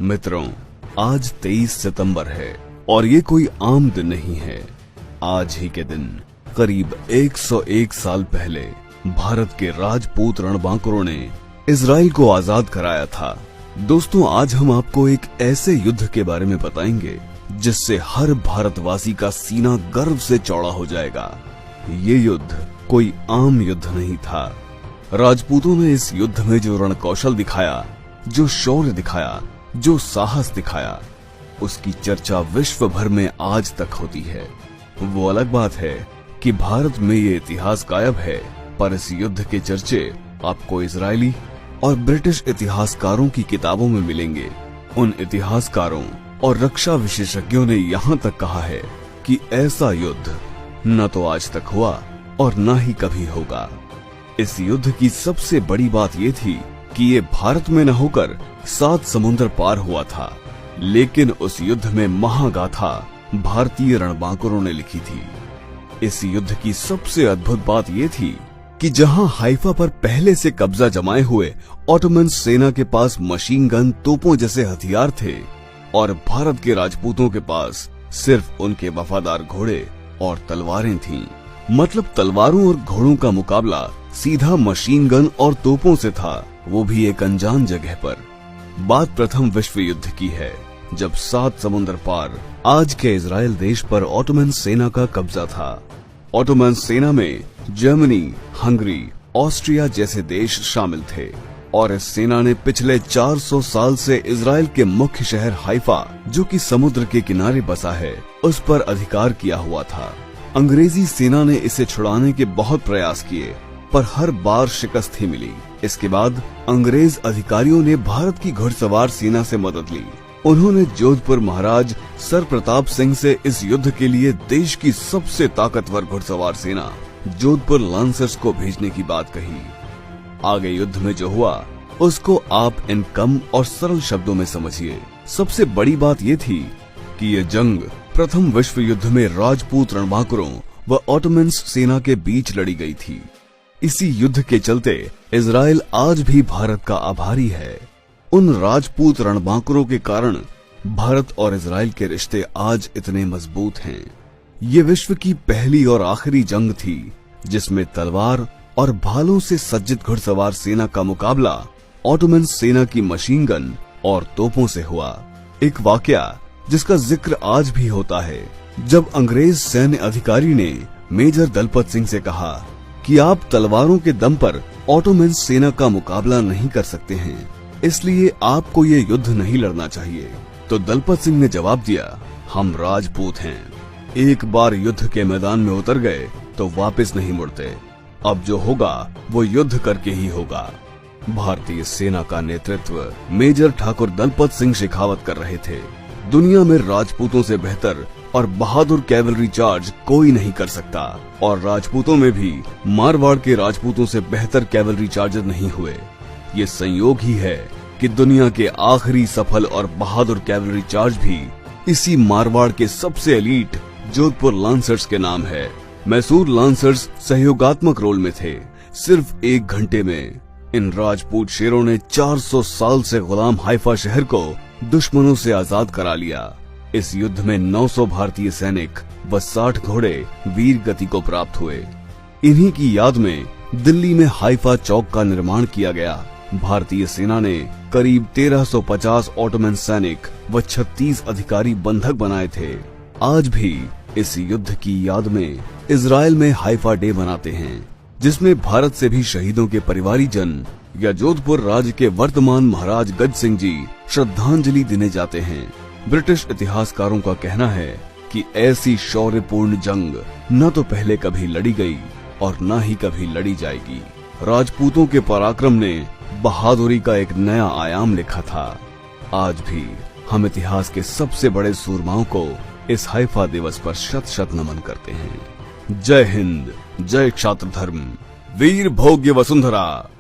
मित्रों, आज 23 सितंबर है और ये कोई आम दिन नहीं है। आज ही के दिन करीब 101 साल पहले भारत के राजपूत रणबांकुरों ने इजराइल को आजाद कराया था। दोस्तों, आज हम आपको एक ऐसे युद्ध के बारे में बताएंगे जिससे हर भारतवासी का सीना गर्व से चौड़ा हो जाएगा। ये युद्ध कोई आम युद्ध नहीं था। राजपूतों ने इस युद्ध में जो रणकौशल दिखाया, जो शौर्य दिखाया, जो साहस दिखाया, उसकी चर्चा विश्व भर में आज तक होती है। वो अलग बात है कि भारत में ये इतिहास गायब है, पर इस युद्ध के चर्चे आपको इजरायली और ब्रिटिश इतिहासकारों की किताबों में मिलेंगे। उन इतिहासकारों और रक्षा विशेषज्ञों ने यहाँ तक कहा है कि ऐसा युद्ध न तो आज तक हुआ और न ही कभी होगा। इस युद्ध की सबसे बड़ी बात ये थी कि ये भारत में न होकर 7 समुद्र पार हुआ था, लेकिन उस युद्ध में महागाथा भारतीय रणबांकुरों ने लिखी थी। इस युद्ध की सबसे अद्भुत बात ये थी कि जहां हाइफा पर पहले से कब्जा जमाए हुए ऑटोमन सेना के पास मशीन गन, तोपों जैसे हथियार थे और भारत के राजपूतों के पास सिर्फ उनके वफादार घोड़े और तलवारें थीं। मतलब तलवारों और घोड़ों का मुकाबला सीधा मशीन गन और तोपों से था, वो भी एक अनजान जगह पर। बात प्रथम विश्व युद्ध की है, जब 7 समुद्र पार आज के इजराइल देश पर ऑटोमन सेना का कब्जा था। ऑटोमन सेना में जर्मनी, हंगरी, ऑस्ट्रिया जैसे देश शामिल थे और इस सेना ने पिछले 400 साल से इजराइल के मुख्य शहर हाइफा, जो कि समुद्र के किनारे बसा है, उस पर अधिकार किया हुआ था। अंग्रेजी सेना ने इसे छुड़ाने के बहुत प्रयास किए, पर हर बार शिकस्त ही मिली। इसके बाद अंग्रेज अधिकारियों ने भारत की घुड़सवार सेना से मदद ली। उन्होंने जोधपुर महाराज सर प्रताप सिंह से इस युद्ध के लिए देश की सबसे ताकतवर घुड़सवार सेना जोधपुर लांसर्स को भेजने की बात कही। आगे युद्ध में जो हुआ उसको आप इन कम और सरल शब्दों में समझिए। सबसे बड़ी बात ये थी कि ये जंग प्रथम विश्व युद्ध में राजपूत रणबांकुरों व ऑटोमन सेना के बीच लड़ी गई थी। इसी युद्ध के चलते इजराइल आज भी भारत का आभारी है। उन राजपूत रणबांकुरों के कारण भारत और इजराइल के रिश्ते आज इतने मजबूत हैं। ये विश्व की पहली और आखिरी जंग थी जिसमें तलवार और भालों से सज्जित घुड़सवार सेना का मुकाबला ऑटोमन सेना की मशीन गन और तोपों से हुआ। एक वाकया जिसका जिक्र आज भी होता है, जब अंग्रेज सैन्य अधिकारी ने मेजर दलपत सिंह से कहा कि आप तलवारों के दम पर ऑटोमन सेना का मुकाबला नहीं कर सकते हैं, इसलिए आपको ये युद्ध नहीं लड़ना चाहिए। तो दलपत सिंह ने जवाब दिया, हम राजपूत हैं, एक बार युद्ध के मैदान में उतर गए तो वापस नहीं मुड़ते। अब जो होगा वो युद्ध करके ही होगा। भारतीय सेना का नेतृत्व मेजर ठाकुर दलपत सिंह शेखावत कर रहे थे। दुनिया में राजपूतों से बेहतर और बहादुर कैवलरी चार्ज कोई नहीं कर सकता, और राजपूतों में भी मारवाड़ के राजपूतों से बेहतर कैवलरी चार्जर नहीं हुए। ये संयोग ही है कि दुनिया के आखिरी सफल और बहादुर कैवलरी चार्ज भी इसी मारवाड़ के सबसे एलीट जोधपुर लांसर्स के नाम है। मैसूर लांसर्स सहयोगात्मक रोल में थे। सिर्फ 1 घंटे में इन राजपूत शेरों ने 400 साल से गुलाम हाइफा शहर को दुश्मनों से आजाद करा लिया। इस युद्ध में 900 भारतीय सैनिक व 60 घोड़े वीर गति को प्राप्त हुए। इन्हीं की याद में दिल्ली में हाइफा चौक का निर्माण किया गया। भारतीय सेना ने करीब 1350 ऑटोमन सैनिक व 36 अधिकारी बंधक बनाए थे। आज भी इस युद्ध की याद में इजराइल में हाइफा डे मनाते हैं, जिसमें भारत से भी शहीदों के परिवारीजन या जोधपुर राज्य के वर्तमान महाराज गज सिंह जी श्रद्धांजलि देने जाते हैं। ब्रिटिश इतिहासकारों का कहना है कि ऐसी शौर्यपूर्ण जंग न तो पहले कभी लड़ी गई और न ही कभी लड़ी जाएगी। राजपूतों के पराक्रम ने बहादुरी का एक नया आयाम लिखा था। आज भी हम इतिहास के सबसे बड़े सूरमाओं को इस हाइफा दिवस पर शत शत नमन करते हैं। जय हिंद, जय क्षात्र धर्म, वीर भोग्य वसुंधरा।